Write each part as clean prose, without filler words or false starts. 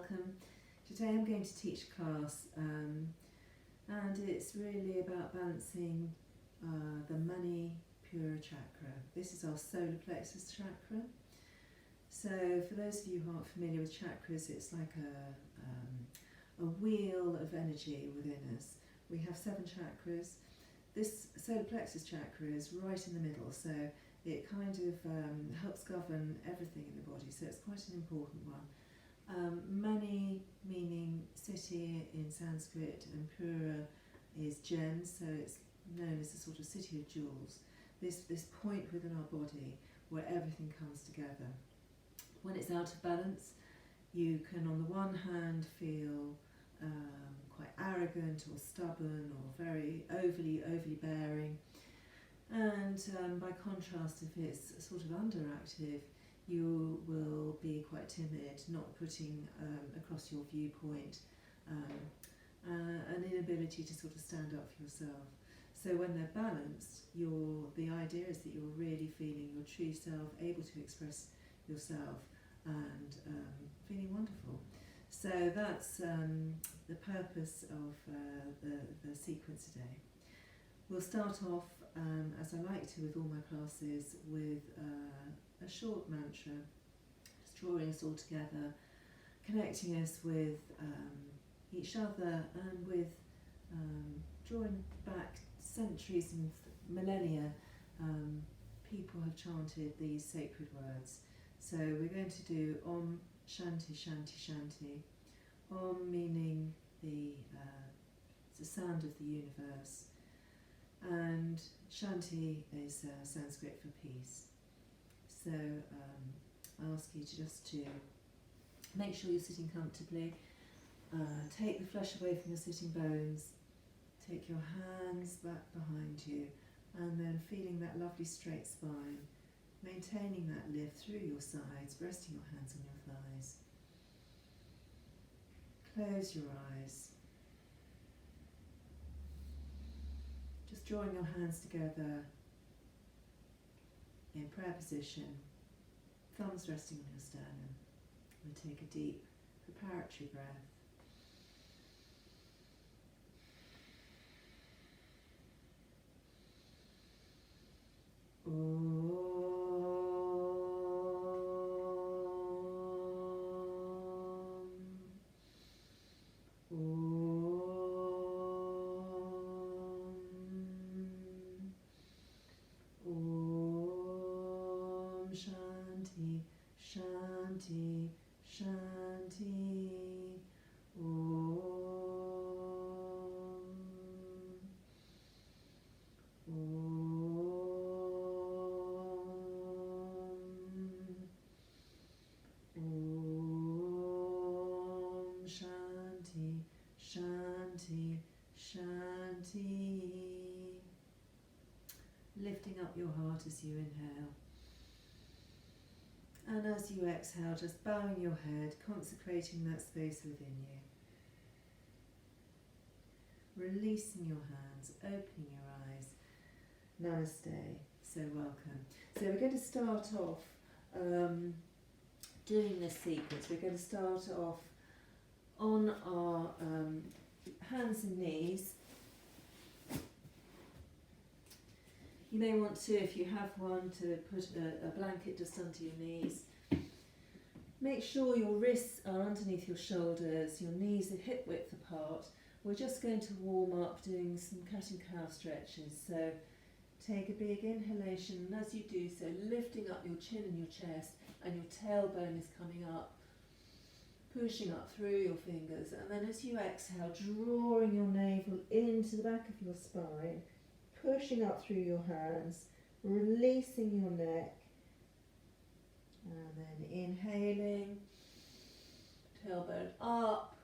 welcome. Today I'm going to teach a class and it's really about balancing the Mani Pura Chakra. This is our Solar Plexus Chakra. So for those of you who aren't familiar with chakras, it's like a wheel of energy within us. We have 7 chakras. This Solar Plexus Chakra is right in the middle, so it kind of helps govern everything in the body, so it's quite an important one. Mani meaning city in Sanskrit, and Pura is gems, so it's known as the sort of city of jewels. This point within our body where everything comes together. When it's out of balance, you can on the one hand feel quite arrogant or stubborn or very overly bearing, and by contrast, if it's sort of underactive, you will be quite timid, not putting across your viewpoint, an inability to sort of stand up for yourself. So when they're balanced, the idea is that you're really feeling your true self, able to express yourself, and feeling wonderful. So that's the purpose of the sequence today. We'll start off, as I like to with all my classes, with a short mantra, just drawing us all together, connecting us with each other, and with drawing back centuries and millennia. People have chanted these sacred words. So we're going to do Om Shanti Shanti Shanti. Om meaning the sound of the universe, and Shanti is Sanskrit for peace. So I ask you to make sure you're sitting comfortably. Take the flesh away from your sitting bones. Take your hands back behind you, and then feeling that lovely straight spine. Maintaining that lift through your sides, resting your hands on your thighs. Close your eyes. Just drawing your hands together in prayer position, thumbs resting on your sternum. And take a deep preparatory breath. Shanti, Shanti, Shanti. Om. Shanti, Shanti, Shanti. Lifting up your heart as you inhale. And as you exhale, just bowing your head, consecrating that space within you. Releasing your hands, opening your eyes. Namaste. So welcome. So we're going to start off doing this sequence. We're going to start off on our hands and knees. You may want to, if you have one, to put a blanket just under your knees. Make sure your wrists are underneath your shoulders, your knees are hip width apart. We're just going to warm up doing some cat and cow stretches. So take a big inhalation, and as you do so, lifting up your chin and your chest, and your tailbone is coming up, pushing up through your fingers. And then as you exhale, drawing your navel into the back of your spine, pushing up through your hands, releasing your neck, and then inhaling, tailbone up,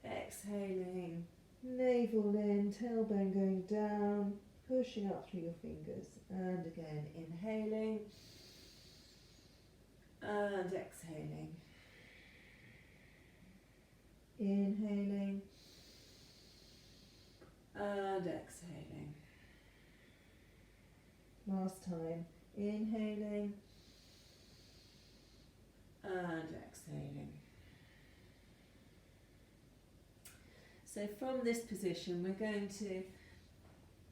exhaling, navel in, tailbone going down, pushing up through your fingers, and again inhaling and exhaling, inhaling and exhaling. Last time, inhaling and exhaling. So from this position we're going to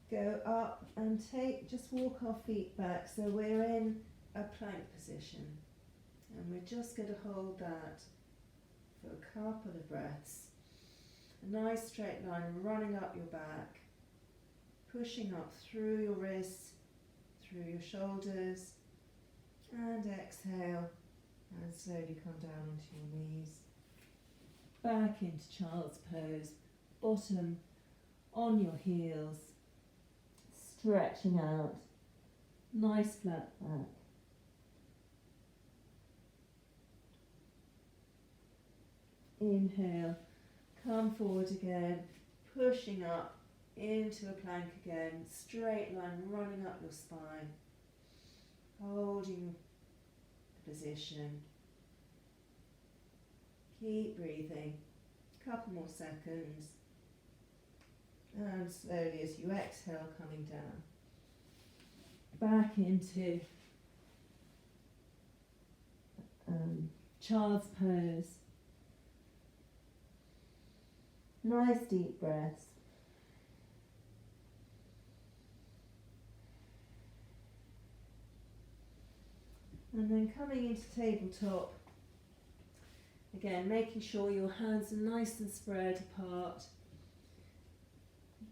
go up and just walk our feet back so we're in a plank position, and we're just going to hold that for a couple of breaths. A nice straight line running up your back, pushing up through your wrists, through your shoulders, and exhale and slowly come down onto your knees. Back into child's pose, bottom on your heels, stretching out, nice flat back. Inhale, come forward again, pushing up into a plank again, straight line running up your spine, holding the position. Keep breathing, couple more seconds, and slowly as you exhale, coming down. Back into child's pose. Nice deep breaths. And then coming into tabletop, again making sure your hands are nice and spread apart,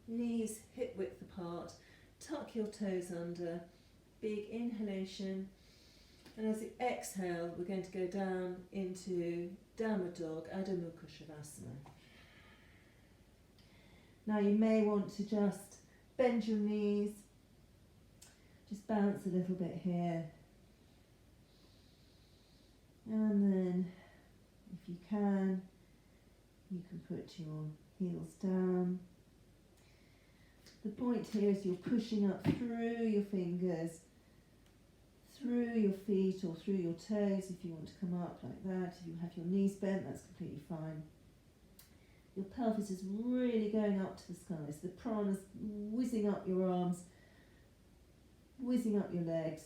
knees hip width apart, tuck your toes under, big inhalation, and as you exhale we're going to go down into downward dog, Adho Mukha Shavasana. Now you may want to just bend your knees, just bounce a little bit here, and then if you can put your heels down. The point here is you're pushing up through your fingers, through your feet or through your toes if you want to come up like that. If you have your knees bent, that's completely fine. Your pelvis is really going up to the skies. The prana's whizzing up your arms, whizzing up your legs.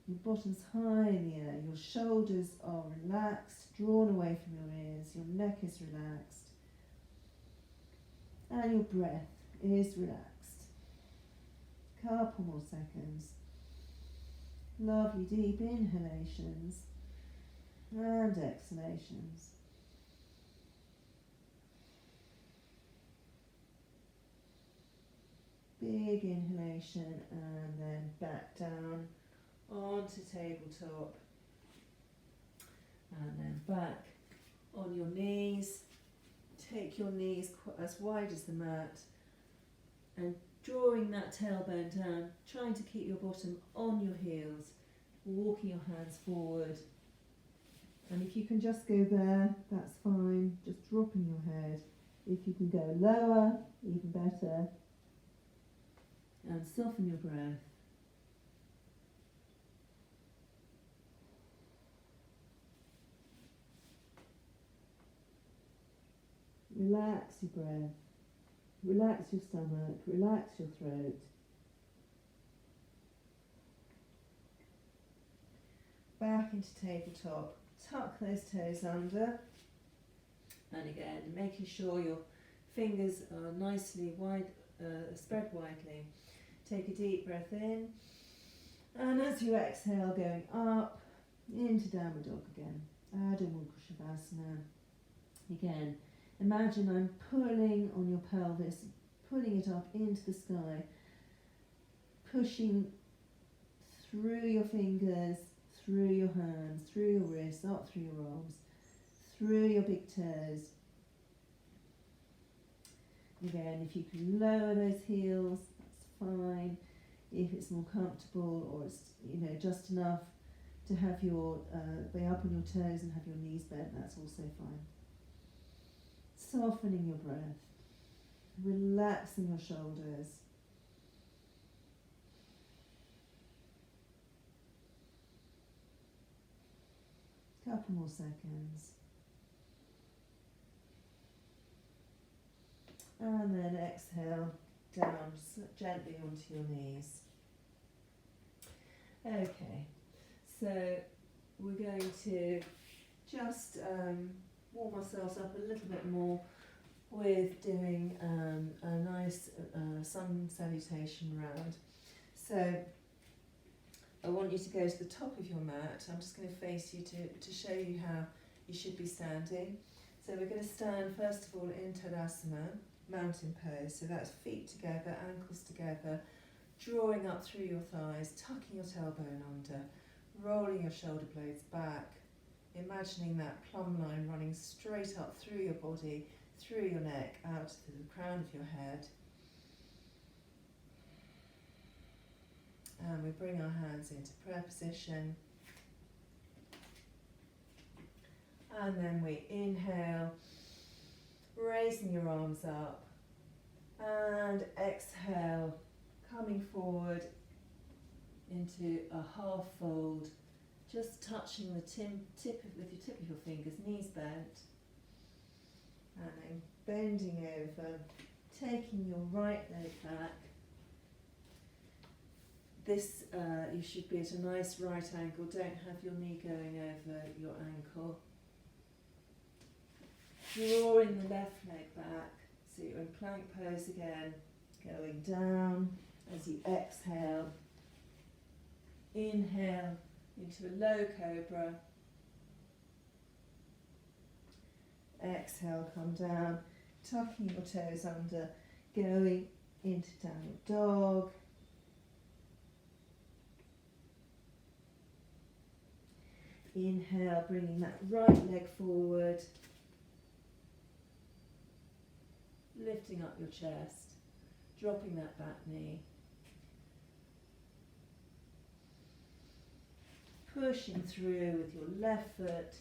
Your bottom's high in the air. Your shoulders are relaxed, drawn away from your ears. Your neck is relaxed. And your breath is relaxed. Couple more seconds. Lovely deep inhalations and exhalations. Big inhalation and then back down onto tabletop, and then back on your knees. Take your knees as wide as the mat and drawing that tailbone down, trying to keep your bottom on your heels, walking your hands forward. And if you can just go there, that's fine, just dropping your head. If you can go lower, even better. And soften your breath. Relax your breath. Relax your stomach. Relax your throat. Back into tabletop. Tuck those toes under. And again, making sure your fingers are nicely wide, spread widely. Take a deep breath in, and as you exhale, going up into downward dog again. Adho Mukha Shavasana. Again, imagine I'm pulling on your pelvis, pulling it up into the sky, pushing through your fingers, through your hands, through your wrists, up through your arms, through your big toes. Again, if you can lower those heels, fine. If it's more comfortable or it's just enough to have your be up on your toes and have your knees bent, that's also fine. Softening your breath, relaxing your shoulders. Couple more seconds. And then exhale down gently onto your knees. Okay, so we're going to just warm ourselves up a little bit more with doing a nice sun salutation round. So I want you to go to the top of your mat. I'm just going to face you to show you how you should be standing. So we're going to stand first of all in Tadasana, mountain pose. So that's feet together, ankles together, drawing up through your thighs, tucking your tailbone under, rolling your shoulder blades back, imagining that plumb line running straight up through your body, through your neck, out to the crown of your head. And we bring our hands into prayer position. And then we inhale, raising your arms up. And exhale, coming forward into a half fold, just touching the tip with your tip of your fingers, knees bent. And then bending over, taking your right leg back. This, you should be at a nice right angle. Don't have your knee going over your ankle. Drawing the left leg back, so you're in plank pose again. Going down as you exhale. Inhale into a low cobra. Exhale, come down, tucking your toes under, going into downward dog. Inhale, bringing that right leg forward, lifting up your chest, dropping that back knee, pushing through with your left foot.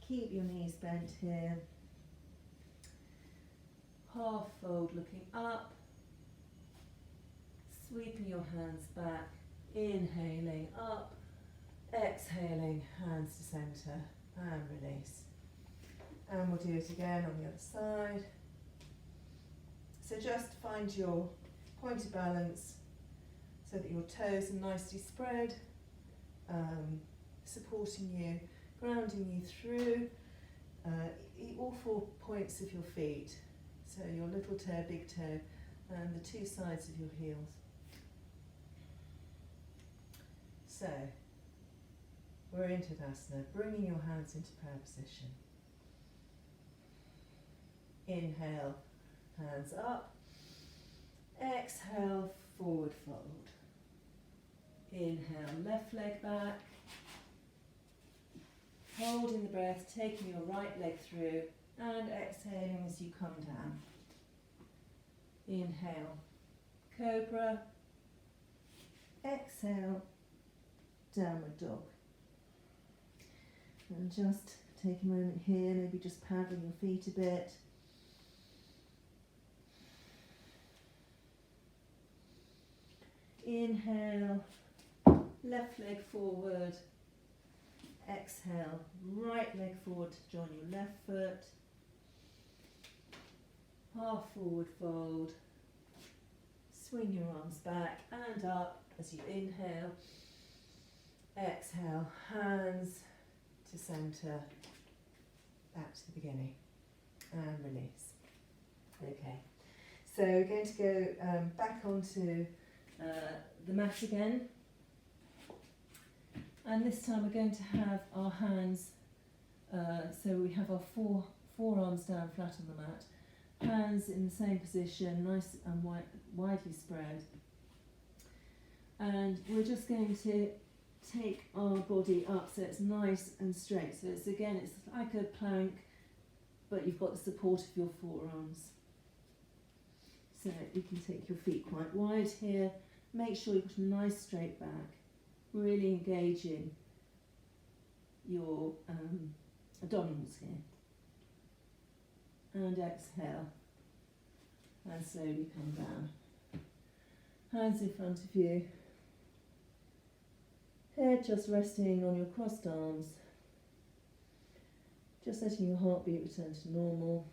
Keep your knees bent here. Half fold, looking up, sweeping your hands back, inhaling up, exhaling, hands to centre, and release. And we'll do it again on the other side. So just find your point of balance so that your toes are nicely spread, supporting you, grounding you through all 4 points of your feet. So your little toe, big toe, and the 2 sides of your heels. So we're in Tadasana, bringing your hands into prayer position. Inhale, hands up. Exhale, forward fold. Inhale, left leg back. Holding the breath, taking your right leg through, and exhaling as you come down. Inhale, cobra. Exhale, downward dog. And just take a moment here, maybe just paddle your feet a bit. Inhale, left leg forward. Exhale, right leg forward to join your left foot. Half forward fold. Swing your arms back and up as you inhale. Exhale, hands to centre, back to the beginning, and release. Okay, so we're going to go back onto the mat again. And this time we're going to have our hands, so we have our forearms down flat on the mat, hands in the same position, nice and widely spread. And we're just going to take our body up so it's nice and straight. So it's like a plank, but you've got the support of your forearms. So you can take your feet quite wide here. Make sure you've got a nice straight back. Really engaging your abdominals here. And exhale. And slowly come down. Hands in front of you. Head just resting on your crossed arms. Just letting your heartbeat return to normal.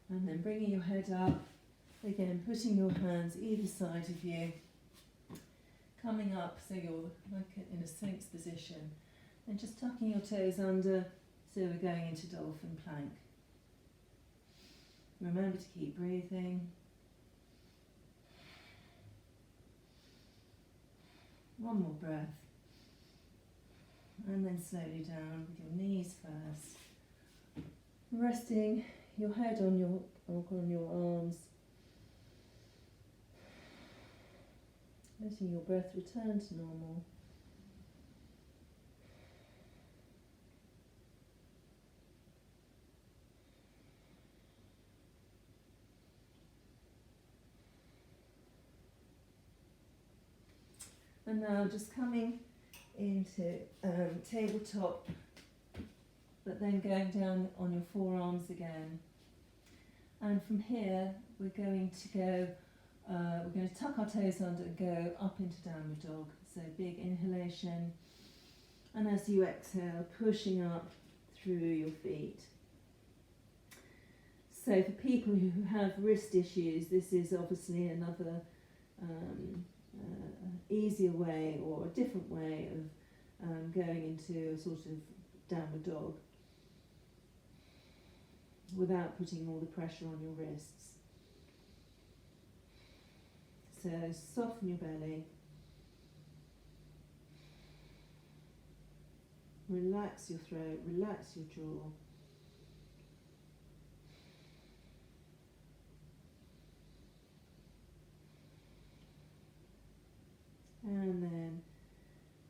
And then bringing your head up, again putting your hands either side of you, coming up so you're like in a Sphinx position, and just tucking your toes under, so we're going into dolphin plank. Remember to keep breathing. One more breath, and then slowly down with your knees first, resting your head on your arms, letting your breath return to normal. And now just coming into tabletop, but then going down on your forearms again. And from here, we're going to tuck our toes under and go up into downward dog. So big inhalation, and as you exhale, pushing up through your feet. So for people who have wrist issues, this is obviously another easier way or a different way of going into a sort of downward dog without putting all the pressure on your wrists. So soften your belly, relax your throat, relax your jaw. And then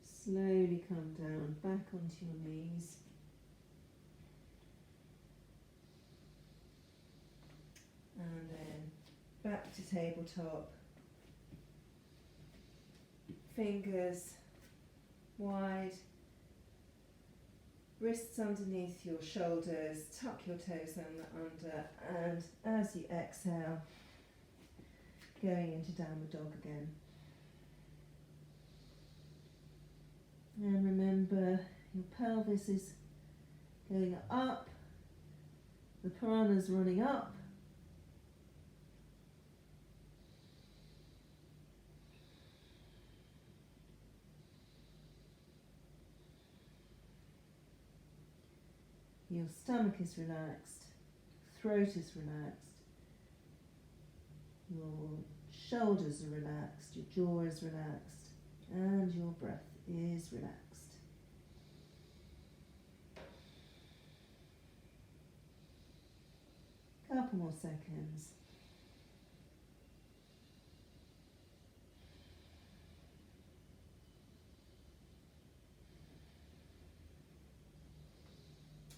slowly come down, back onto your knees. And then back to tabletop. Fingers wide, wrists underneath your shoulders, tuck your toes under, and as you exhale, going into downward dog again. And remember, your pelvis is going up, the prana's running up. Your stomach is relaxed, throat is relaxed, your shoulders are relaxed, your jaw is relaxed, and your breath is relaxed. Couple more seconds.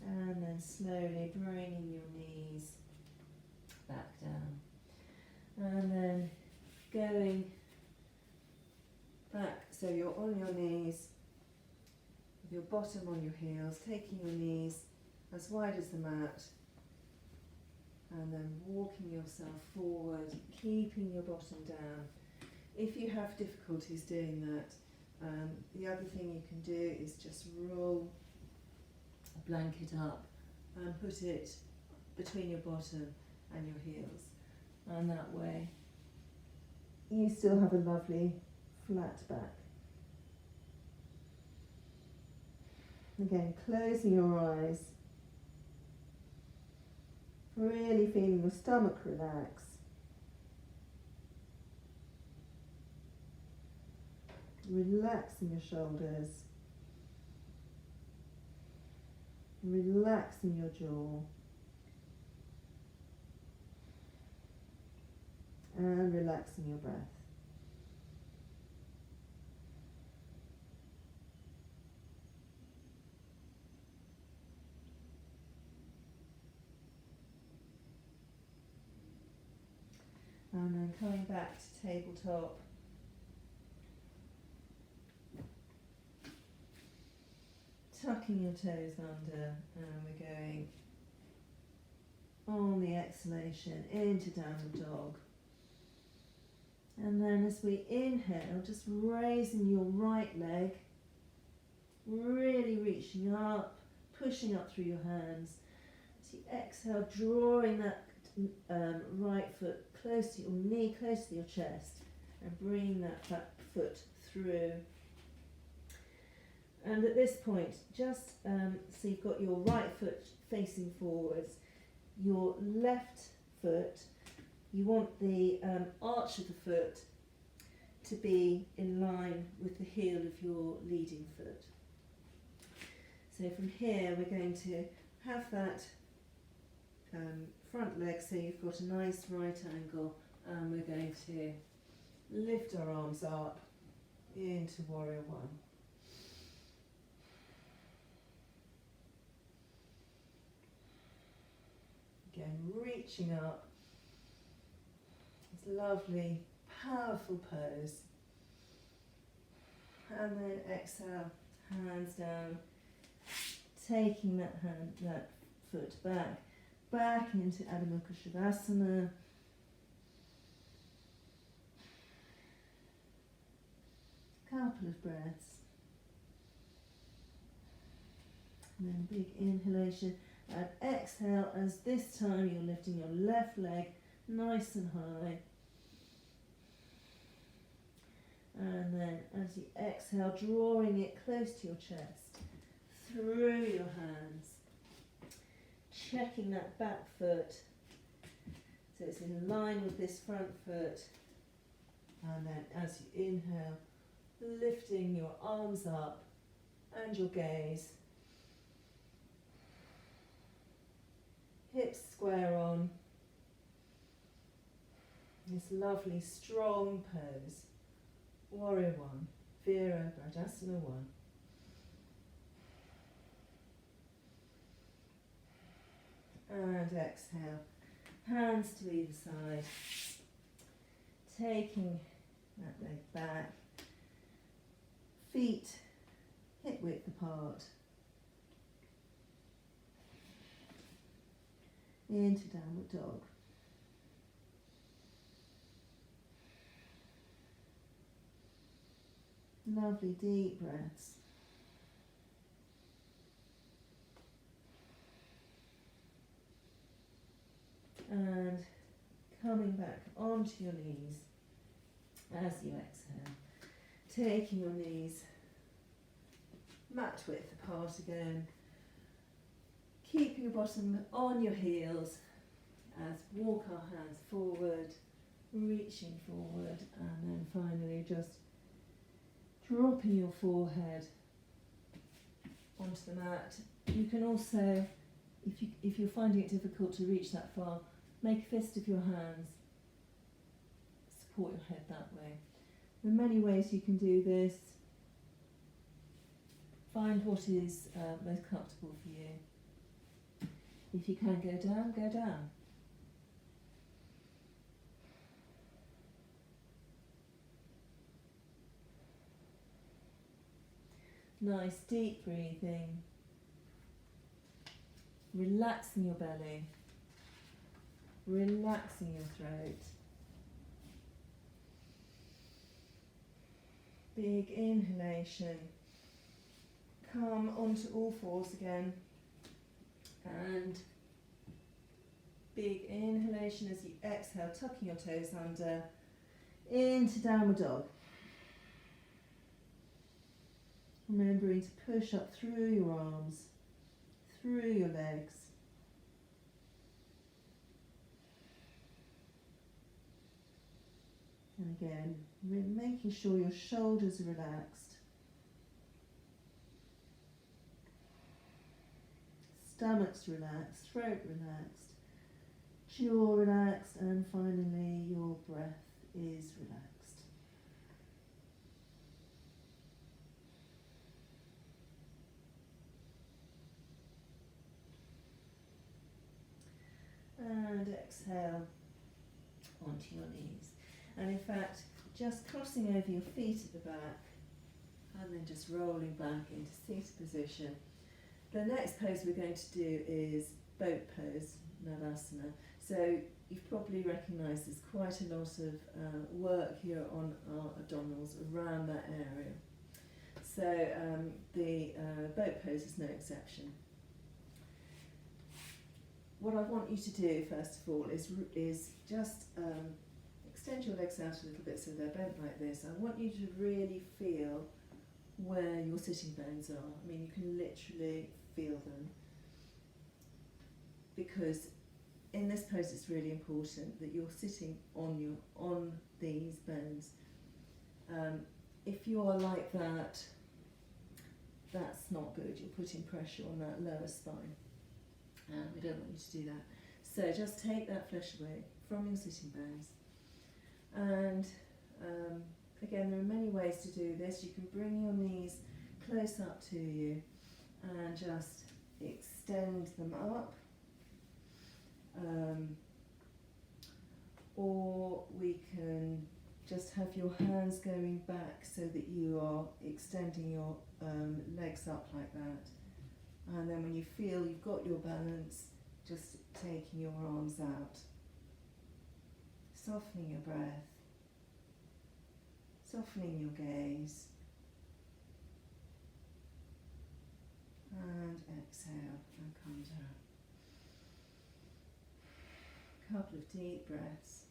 And then slowly bringing your knees back down. And then going back, so you're on your knees, with your bottom on your heels, taking your knees as wide as the mat, and then walking yourself forward, keeping your bottom down. If you have difficulties doing that, the other thing you can do is just roll a blanket up and put it between your bottom and your heels, and that way you still have a lovely flat back. Again, closing your eyes, really feeling your stomach relax. Relaxing your shoulders, relaxing your jaw, and relaxing your breath. And then coming back to tabletop. Tucking your toes under, and we're going on the exhalation into downward dog. And then as we inhale, just raising your right leg, really reaching up, pushing up through your hands. As you exhale, drawing that right foot close to your knee, close to your chest, and bringing that back foot through. And at this point, just so you've got your right foot facing forwards, your left foot, you want the arch of the foot to be in line with the heel of your leading foot. So from here we're going to have that front leg, so you've got a nice right angle, and we're going to lift our arms up into Warrior One. Again, reaching up. This lovely, powerful pose. And then exhale, hands down, taking that foot back into Adho Mukha Shavasana. Couple of breaths. And then big inhalation and exhale, as this time you're lifting your left leg nice and high. And then as you exhale, drawing it close to your chest, through your hands, checking that back foot so it's in line with this front foot. And then as you inhale, lifting your arms up and your gaze. Hips square on. This lovely strong pose. Warrior One, Virabhadrasana 1. And exhale, hands to either side, taking that leg back, feet hip width apart, into Downward Dog. Lovely deep breaths. And coming back onto your knees as you exhale. Taking your knees mat width apart again. Keeping your bottom on your heels as walk our hands forward, reaching forward, and then finally just dropping your forehead onto the mat. You can also, if you're finding it difficult to reach that far, make a fist of your hands, support your head that way. There are many ways you can do this. Find what is most comfortable for you. If you can go down, go down. Nice deep breathing, relaxing your belly, relaxing your throat. Big inhalation, come onto all fours again, and big inhalation as you exhale, tucking your toes under, into Downward Dog. Remembering to push up through your arms, through your legs. And again, making sure your shoulders are relaxed. Stomach's relaxed, throat relaxed, jaw relaxed, and finally your breath is relaxed. And exhale onto your knees. And in fact, just crossing over your feet at the back and then just rolling back into seated position. The next pose we're going to do is boat pose, Navasana. So you've probably recognised there's quite a lot of work here on our abdominals around that area. So the boat pose is no exception. What I want you to do first of all is just extend your legs out a little bit so they're bent like this. I want you to really feel where your sitting bones are. I mean, you can literally feel them, because in this pose it's really important that you're sitting on these bones. If you are like that, that's not good. You're putting pressure on that lower spine, and we don't want you to do that. So just take that flesh away from your sitting bones. And again, there are many ways to do this. You can bring your knees close up to you and just extend them up. Or we can just have your hands going back so that you are extending your legs up like that. And then when you feel you've got your balance, just taking your arms out. Softening your breath. Softening your gaze. And exhale and come down. Couple of deep breaths.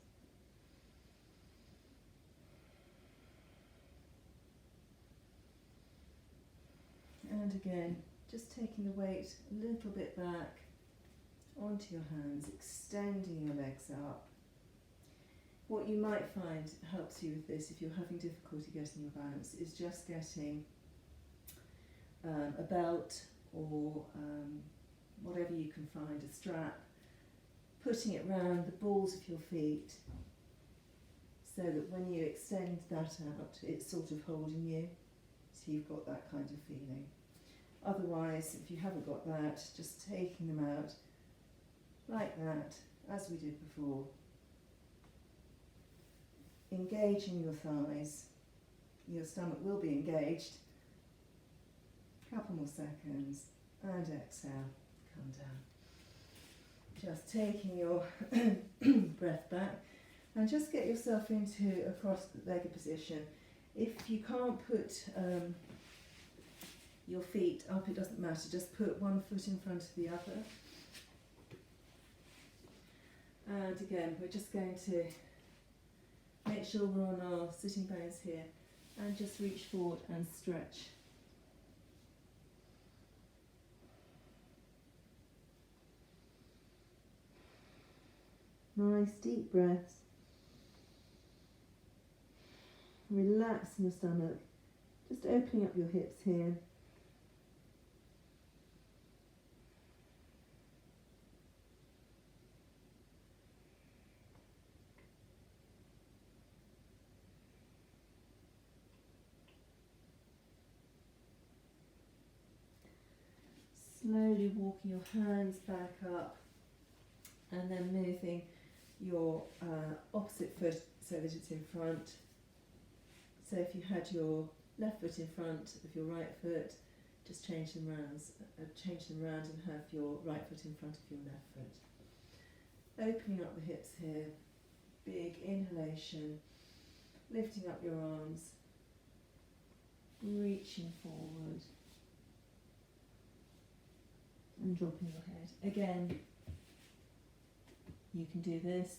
And again, just taking the weight a little bit back onto your hands, extending your legs up. What you might find helps you with this, if you're having difficulty getting your balance, is just getting a belt or whatever you can find, a strap, putting it round the balls of your feet so that when you extend that out, it's sort of holding you, so you've got that kind of feeling. Otherwise, if you haven't got that, just taking them out like that, as we did before. Engaging your thighs. Your stomach will be engaged. Couple more seconds, and exhale, come down. Just taking your breath back, and just get yourself into a cross-legged position. If you can't put your feet up, it doesn't matter, just put one foot in front of the other. And again, we're just going to make sure we're on our sitting bones here, and just reach forward and stretch. Nice deep breaths. Relaxing your stomach, just opening up your hips here. Slowly walking your hands back up, and then moving your opposite foot so that it's in front. So if you had your left foot in front of your right foot, just change them round and have your right foot in front of your left foot. Opening up the hips here, big inhalation, lifting up your arms, reaching forward, and dropping your head. Again, you can do this,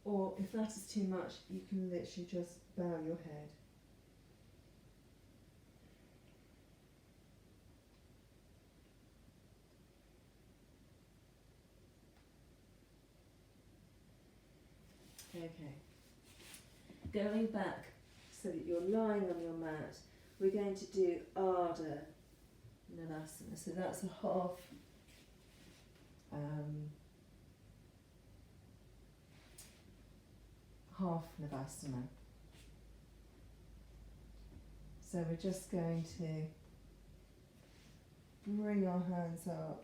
or if that is too much, you can literally just bow your head. Okay, going back so that you're lying on your mat, we're going to do Ardha Navasana. So that's a half Navasana. So we're just going to bring our hands up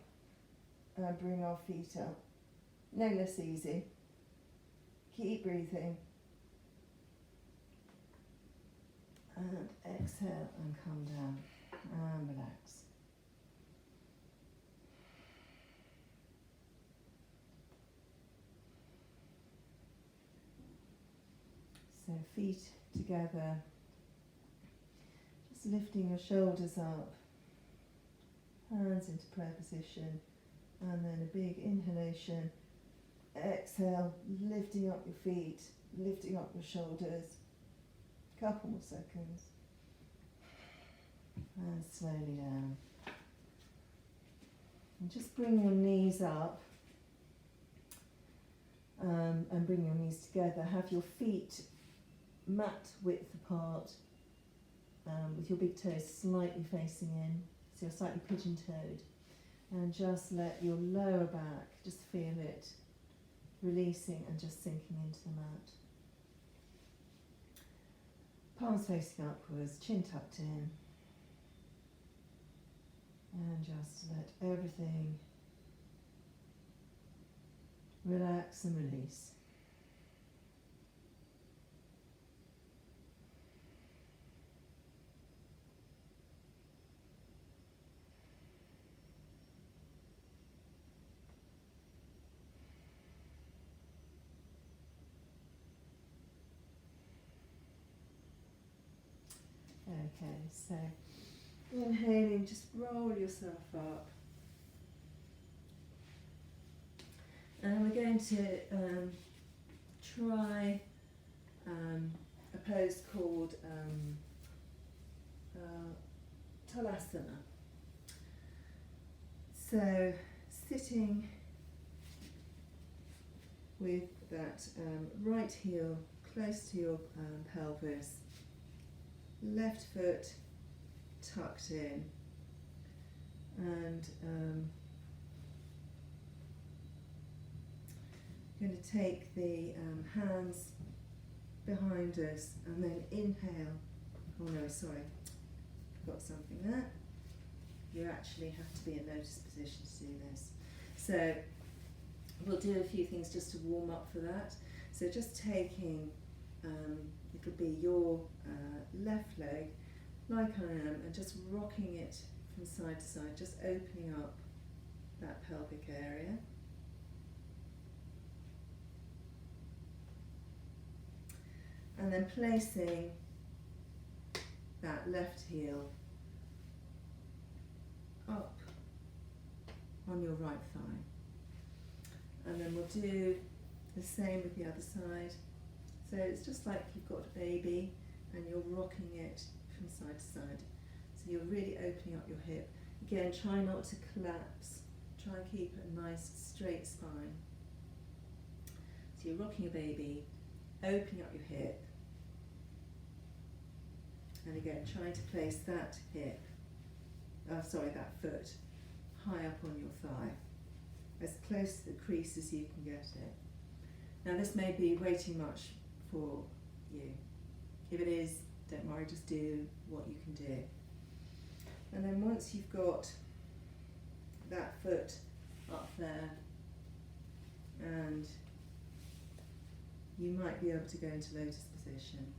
and bring our feet up. No less easy. Keep breathing. And exhale and come down and relax. So feet together, just lifting your shoulders up, hands into prayer position, and then a big inhalation exhale, lifting up your feet, lifting up your shoulders. Couple more seconds. And slowly down. And just bring your knees up. And bring your knees together. Have your feet mat width apart, with your big toes slightly facing in, so you're slightly pigeon-toed. And just let your lower back, just feel it releasing and just sinking into the mat. Palms facing upwards, chin tucked in. And just let everything relax and release. Okay, so inhaling, just roll yourself up. And we're going to try a pose called Talasana. So sitting with that right heel close to your pelvis, left foot tucked in, and going to take the hands behind us and then inhale. Oh no, sorry, got something there. You actually have to be in lotus position to do this. So we'll do a few things just to warm up for that. So just taking, it'll be your left leg like I am, and just rocking it from side to side, just opening up that pelvic area. And then placing that left heel up on your right thigh. And then we'll do the same with the other side. So it's just like you've got a baby and you're rocking it from side to side. So you're really opening up your hip. Again, try not to collapse. Try and keep a nice straight spine. So you're rocking a baby, opening up your hip. And again, trying to place that hip, that foot, high up on your thigh, as close to the crease as you can get it. Now this may be way too much for you. If it is, don't worry, just do what you can do. And then once you've got that foot up there, and you might be able to go into lotus position,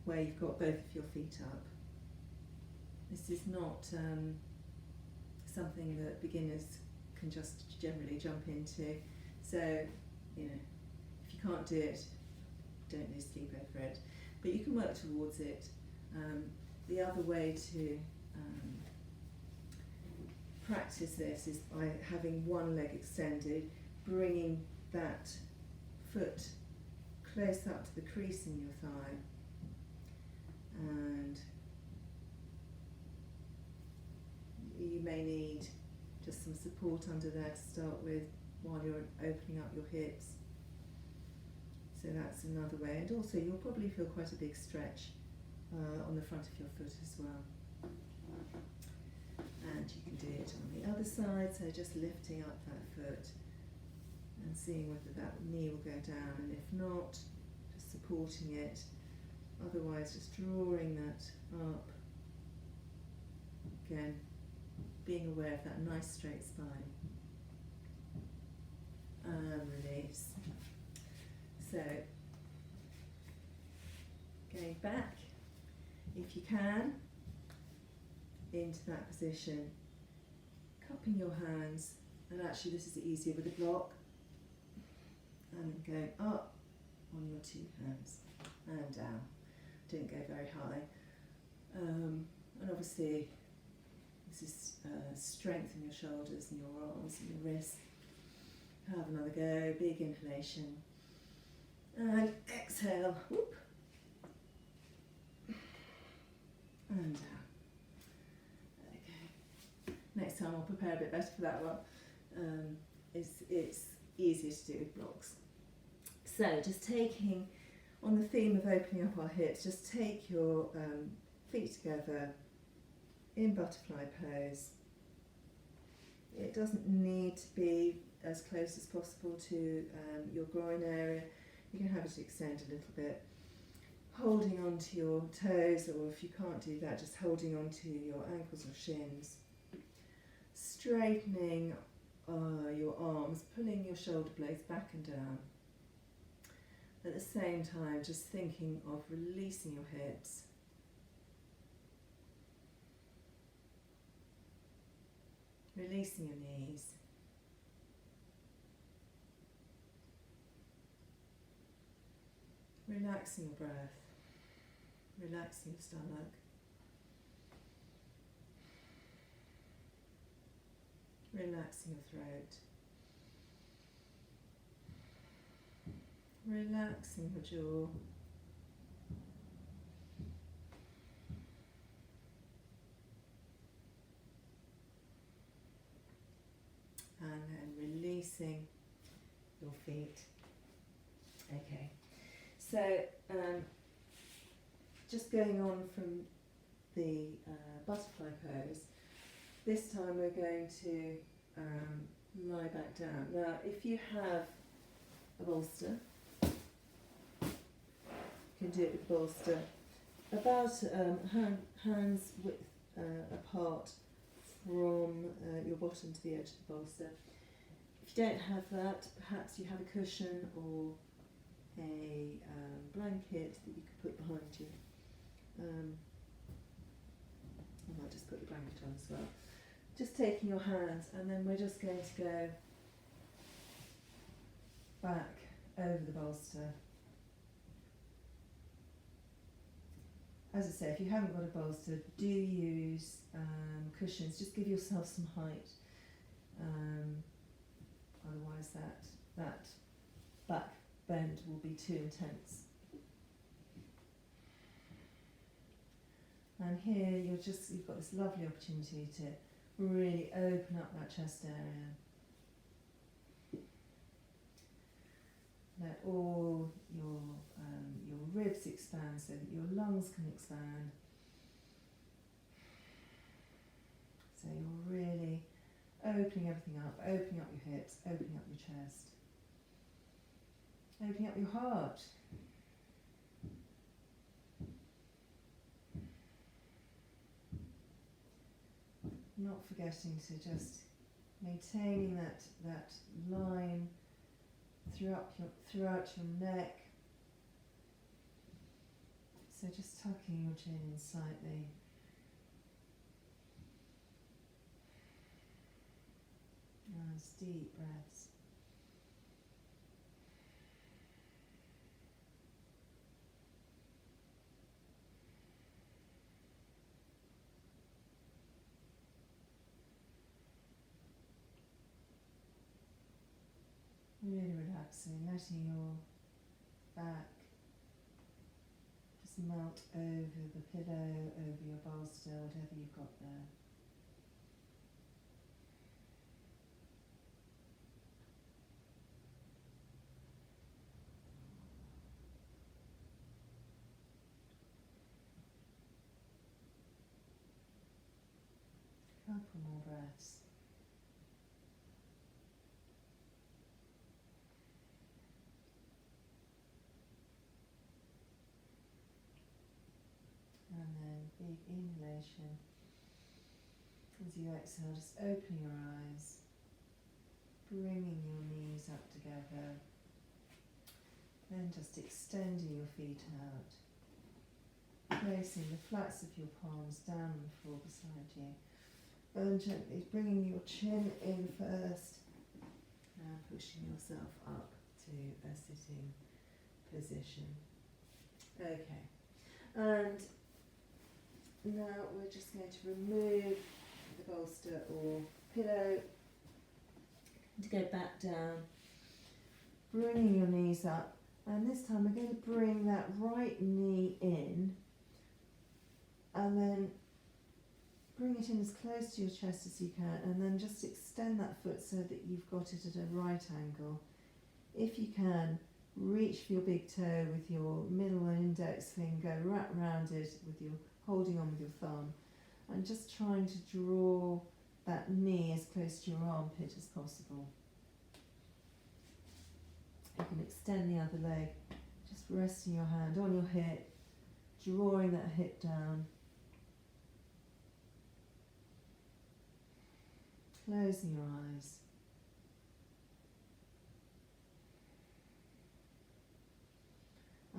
where you've got both of your feet up. This is not something that beginners can just generally jump into. So, you know, if you can't do it, don't lose sleep over it. But you can work towards it. The other way to practice this is by having one leg extended, bringing that foot close up to the crease in your thigh, and you may need just some support under there to start with while you're opening up your hips. So that's another way, and also you'll probably feel quite a big stretch on the front of your foot as well. And you can do it on the other side, so just lifting up that foot and seeing whether that knee will go down, and if not, just supporting it. Otherwise, just drawing that up. Again, being aware of that nice straight spine. And release. So, going back, if you can, into that position, cupping your hands, and actually this is easier with a block, and going up on your two hands, and down. Don't go very high. And obviously, this is strengthen your shoulders and your arms and your wrists. Have another go, big inhalation. And exhale, whoop. And down. Okay. Next time I'll prepare a bit better for that one. It's easier to do with blocks. So just taking, on the theme of opening up our hips, just take your feet together in butterfly pose. It doesn't need to be as close as possible to your groin area. You can have it extend a little bit. Holding onto your toes, or if you can't do that, just holding onto your ankles or shins. Straightening your arms, pulling your shoulder blades back and down. At the same time, just thinking of releasing your hips. Releasing your knees. Relaxing your breath. Relaxing your stomach. Relaxing your throat. Relaxing your jaw. And then releasing your feet. Okay, so just going on from the butterfly pose, this time we're going to lie back down. Now, if you have a bolster, you can do it with a bolster about hands width apart from your bottom to the edge of the bolster. If you don't have that, perhaps you have a cushion or a blanket that you could put behind you. I might just put the blanket on as well. Just taking your hands, and then we're just going to go back over the bolster. As I say, if you haven't got a bolster, do use cushions. Just give yourself some height. Otherwise that back bend will be too intense. And here you've got this lovely opportunity to really open up that chest area. Let all your ribs expand so that your lungs can expand. So you're really opening everything up, opening up your hips, opening up your chest, opening up your heart. Not forgetting to just maintaining that line throughout your neck. So just tucking your chin in slightly. Nice deep breaths. Really relaxing, letting your back just melt over the pillow, over your bolster, whatever you've got there. Couple more breaths. And then big inhalation. As you exhale, just open your eyes, bringing your knees up together, then just extending your feet out, placing the flats of your palms down on the floor beside you, and gently bringing your chin in first and pushing yourself up to a sitting position. Okay, and now we're just going to remove the bolster or pillow to go back down bringing your knees up, and this time we're going to bring that right knee in and then bring it in as close to your chest as you can, and then just extend that foot so that you've got it at a right angle. If you can, reach for your big toe with your middle and index finger, wrap around it with your holding on with your thumb, and just trying to draw that knee as close to your armpit as possible. You can extend the other leg, just resting your hand on your hip, drawing that hip down, closing your eyes.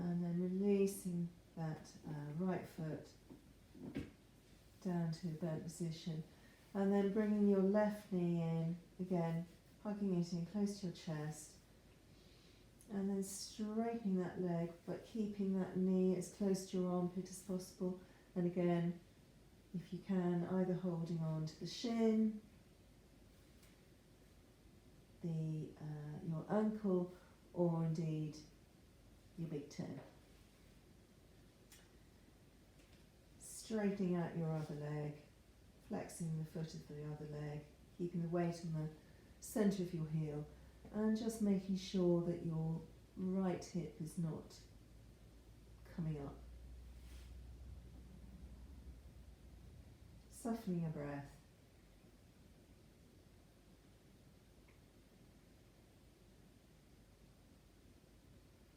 And then releasing that right foot down to a bent position. And then bringing your left knee in, again, hugging it in close to your chest. And then straightening that leg, but keeping that knee as close to your armpit as possible. And again, if you can, either holding on to the shin, your ankle, or indeed your big toe. Straightening out your other leg, flexing the foot of the other leg, keeping the weight on the centre of your heel, and just making sure that your right hip is not coming up. Softening your breath.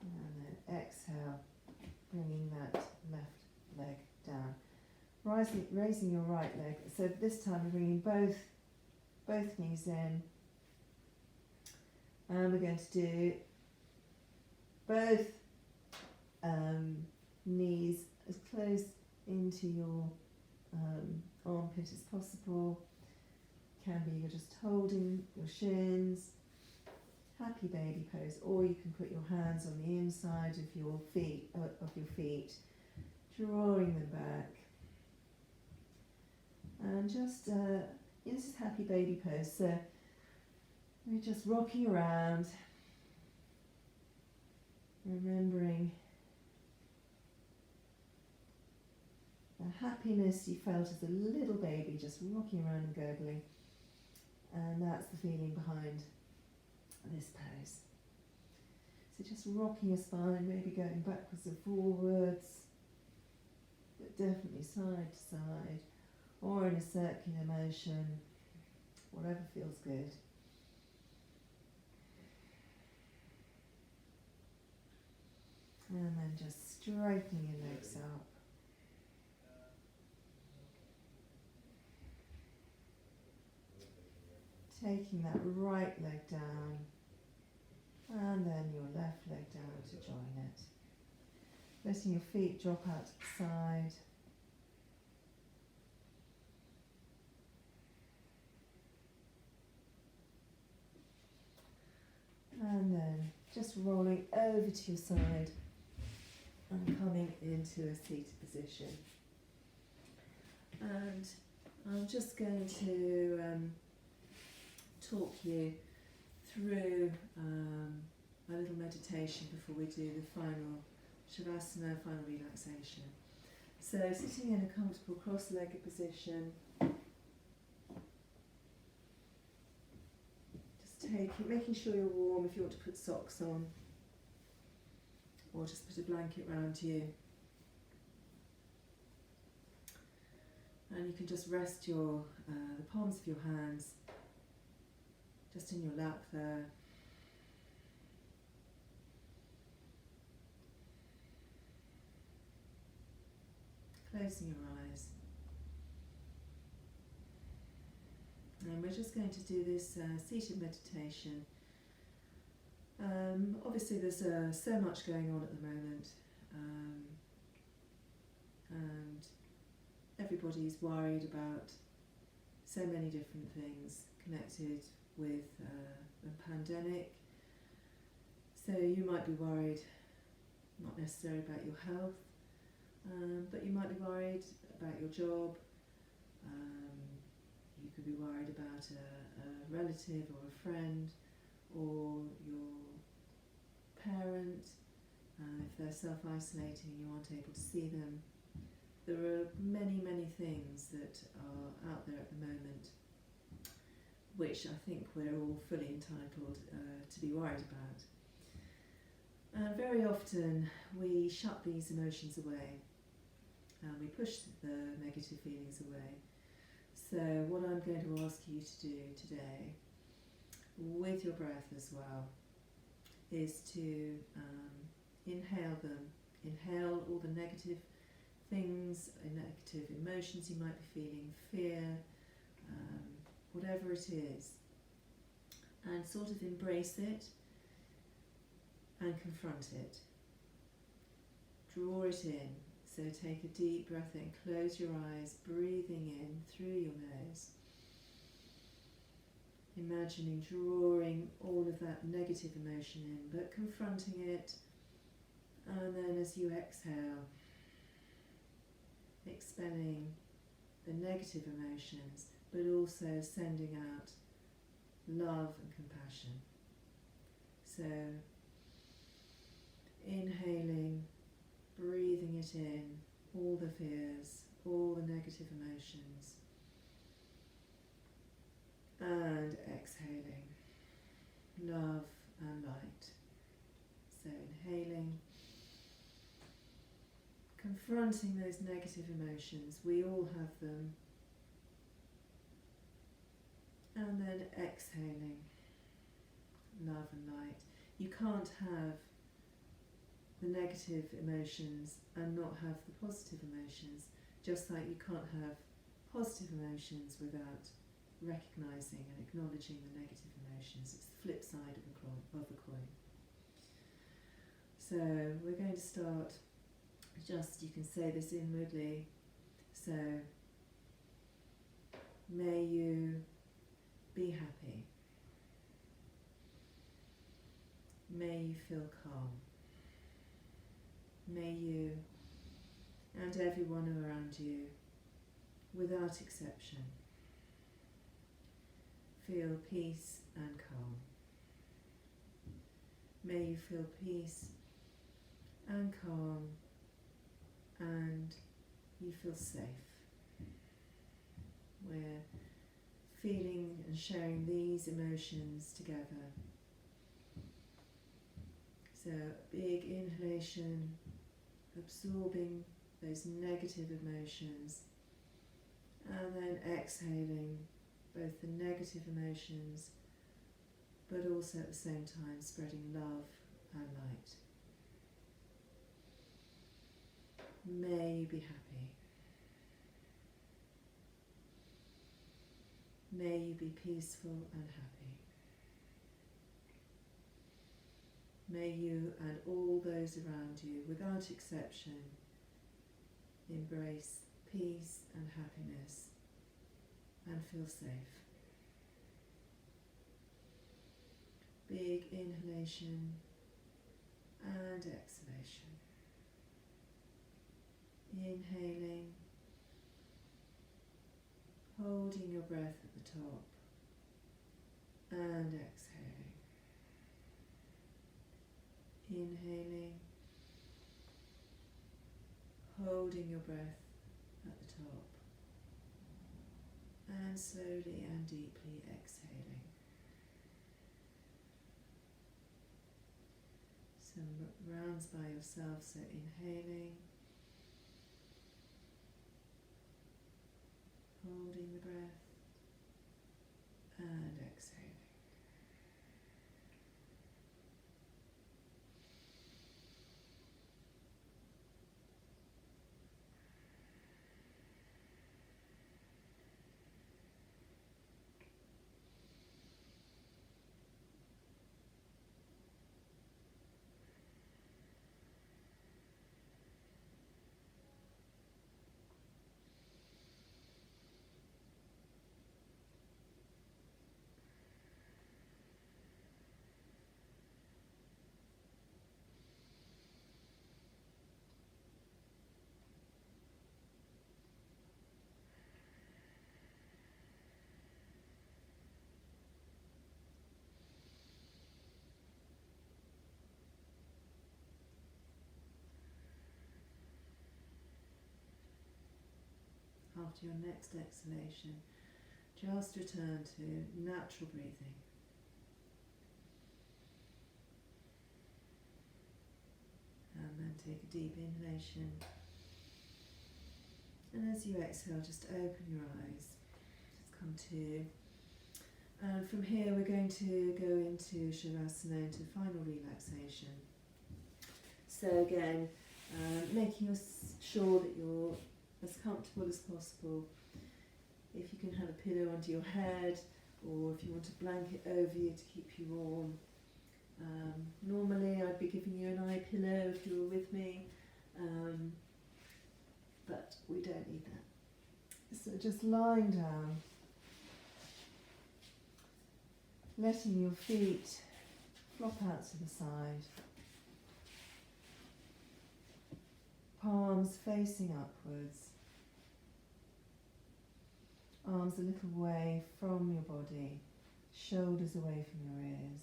And then exhale, bringing that left leg down. Raising your right leg. So this time we're bringing both knees in. And we're going to do both knees as close into your armpit as possible. Can be you're just holding your shins, happy baby pose, or you can put your hands on the inside of your feet, drawing them back. And just, this is happy baby pose, so we're just rocking around, remembering the happiness you felt as a little baby, just rocking around and gurgling. And that's the feeling behind this pose. So just rocking your spine, maybe going backwards and forwards, but definitely side to side, or in a circular motion, whatever feels good. And then just straightening your legs up. Taking that right leg down, and then your left leg down to join it. Letting your feet drop out to the side. And then just rolling over to your side and coming into a seated position. And I'm just going to talk you through a little meditation before we do the final Shavasana, final relaxation. So sitting in a comfortable cross-legged position, just making sure you're warm if you want to put socks on, or just put a blanket around you. And you can just rest the palms of your hands just in your lap there. Closing your eyes. And we're just going to do this seated meditation. Obviously there's so much going on at the moment, and everybody's worried about so many different things connected with the pandemic. So you might be worried, not necessarily about your health, but you might be worried about your job. You could be worried about a relative or a friend, or your parent, if they're self-isolating and you aren't able to see them. There are many, many things that are out there at the moment which I think we're all fully entitled to be worried about. And very often we shut these emotions away and we push the negative feelings away. So what I'm going to ask you to do today, with your breath as well, is to inhale them. Inhale all the negative things, negative emotions you might be feeling, fear, whatever it is, and sort of embrace it and confront it. Draw it in. So take a deep breath in, close your eyes, breathing in through your nose. Imagining drawing all of that negative emotion in, but confronting it, and then as you exhale, expelling the negative emotions, but also sending out love and compassion. So, inhaling, breathing it in, all the fears, all the negative emotions, and exhaling, love and light. So inhaling, confronting those negative emotions, we all have them, and then exhaling, love and light. You can't have the negative emotions and not have the positive emotions, just like you can't have positive emotions without recognising and acknowledging the negative emotions. It's the flip side of the coin. So we're going to start, just you can say this inwardly, so may you be happy, may you feel calm, may you and everyone around you, without exception, feel peace and calm. May you feel peace and calm, and you feel safe. We're feeling and sharing these emotions together. So, big inhalation, absorbing those negative emotions, and then exhaling both the negative emotions, but also at the same time spreading love and light. May you be happy. May you be peaceful and happy. May you and all those around you, without exception, embrace peace and happiness and feel safe. Big inhalation and exhalation. Inhaling, holding your breath at the top, and exhaling. Inhaling, holding your breath at the top, and slowly and deeply exhaling. Some rounds by yourself, so inhaling, holding the breath, and exhaling. after your next exhalation, just return to natural breathing. And then take a deep inhalation. And as you exhale, just open your eyes. Just come to. And from here we're going to go into Shavasana, into final relaxation. So again, making sure that you're as comfortable as possible. If you can have a pillow under your head, or if you want a blanket over you to keep you warm. Normally I'd be giving you an eye pillow if you were with me, but we don't need that. So just lying down, letting your feet flop out to the side, palms facing upwards, arms a little away from your body, shoulders away from your ears.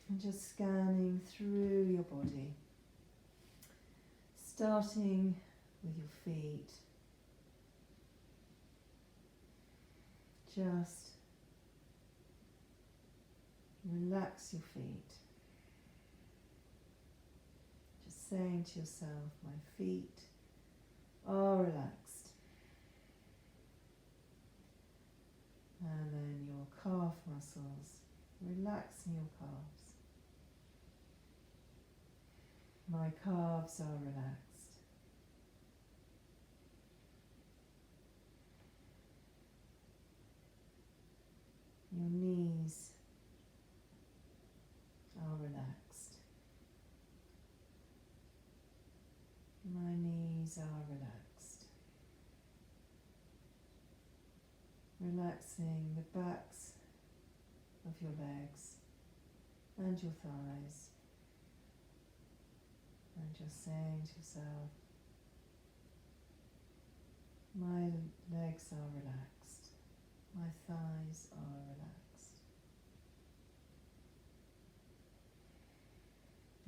And just scanning through your body, starting with your feet. Just relax your feet. Just saying to yourself, my feet are relaxed. And then your calf muscles, relaxing your calves. My calves are relaxed. Your knees are relaxed. My knees are relaxed. Relaxing the backs of your legs and your thighs. And just saying to yourself, my legs are relaxed, my thighs are relaxed.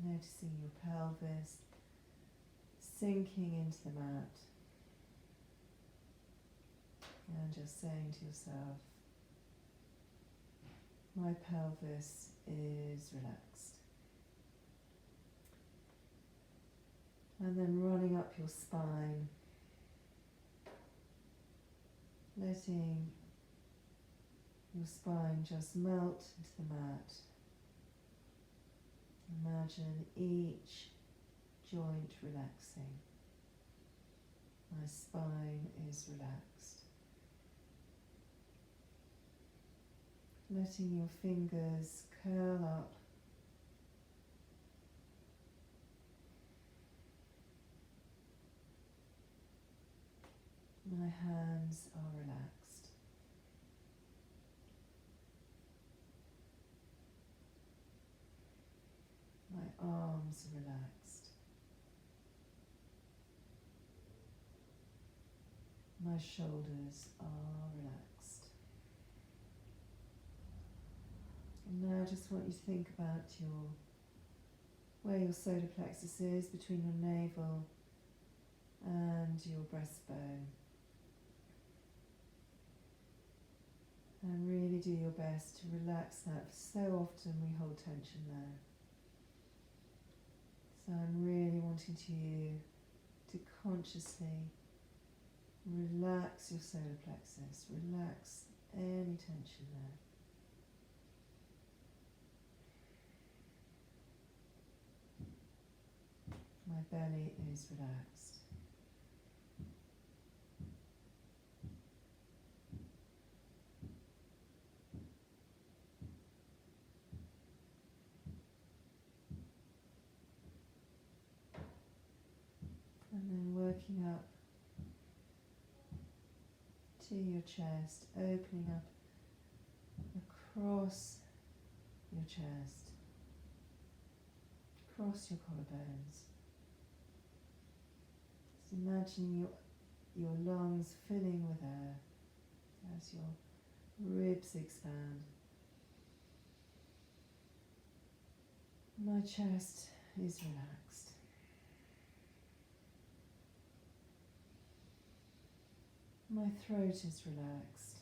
Noticing your pelvis sinking into the mat. And just saying to yourself, my pelvis is relaxed. And then running up your spine, letting your spine just melt into the mat. Imagine each joint relaxing. My spine is relaxed. Letting your fingers curl up. My hands are relaxed. My arms are relaxed. My shoulders are relaxed. And now I just want you to think about where your solar plexus is, between your navel and your breastbone. And really do your best to relax that. So often we hold tension there. So I'm really wanting you to consciously relax your solar plexus, relax any tension there. My belly is relaxed. And then working up to your chest, opening up across your chest, across your collarbones. Just imagining your lungs filling with air as your ribs expand. My chest is relaxed. My throat is relaxed.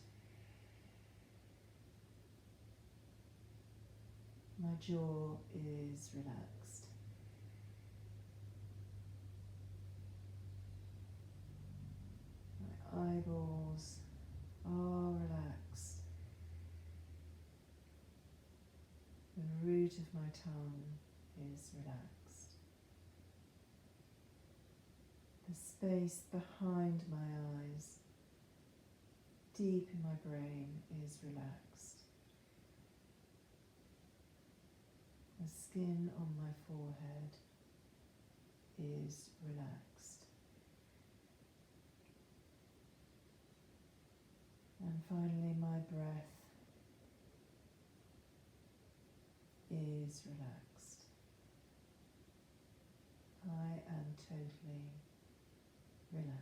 My jaw is relaxed. My eyeballs are relaxed. The root of my tongue is relaxed. The space behind my eyes, deep in my brain, is relaxed. The skin on my forehead is relaxed. And finally, my breath is relaxed. I am totally relaxed.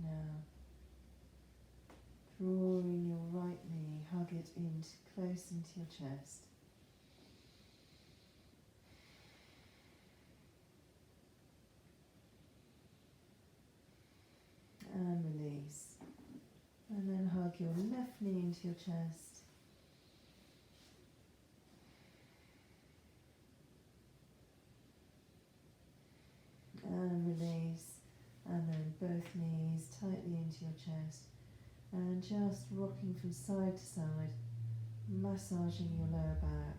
Now, drawing your right knee, hug it in close into your chest. And release. And then hug your left knee into your chest. And release. And then both knees tightly into your chest. And just rocking from side to side, massaging your lower back.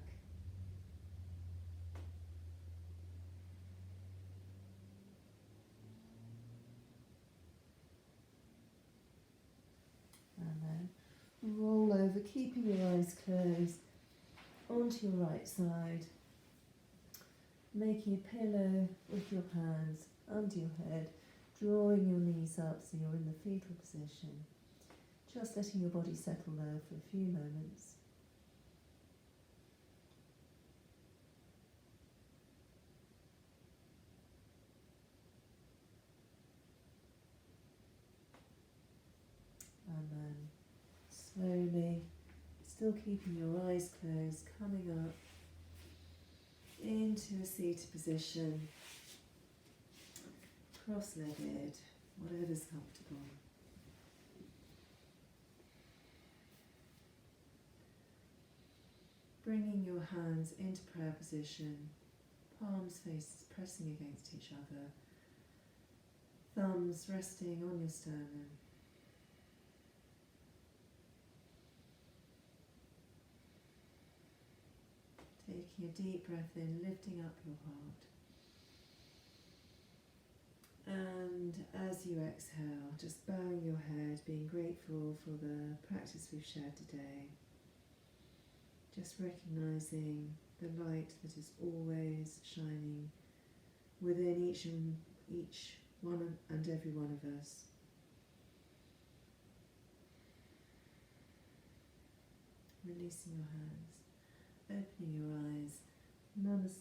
And then roll over, keeping your eyes closed, onto your right side, making a pillow with your hands under your head, drawing your knees up so you're in the fetal position, just letting your body settle there for a few moments. slowly, still keeping your eyes closed, coming up into a seated position, cross-legged, whatever's comfortable. Bringing your hands into prayer position, palms faces pressing against each other, thumbs resting on your sternum. Taking a deep breath in, lifting up your heart. And as you exhale, just bowing your head, being grateful for the practice we've shared today. Just recognising the light that is always shining within each one and every one of us. Releasing your hands, opening your eyes. Namaste.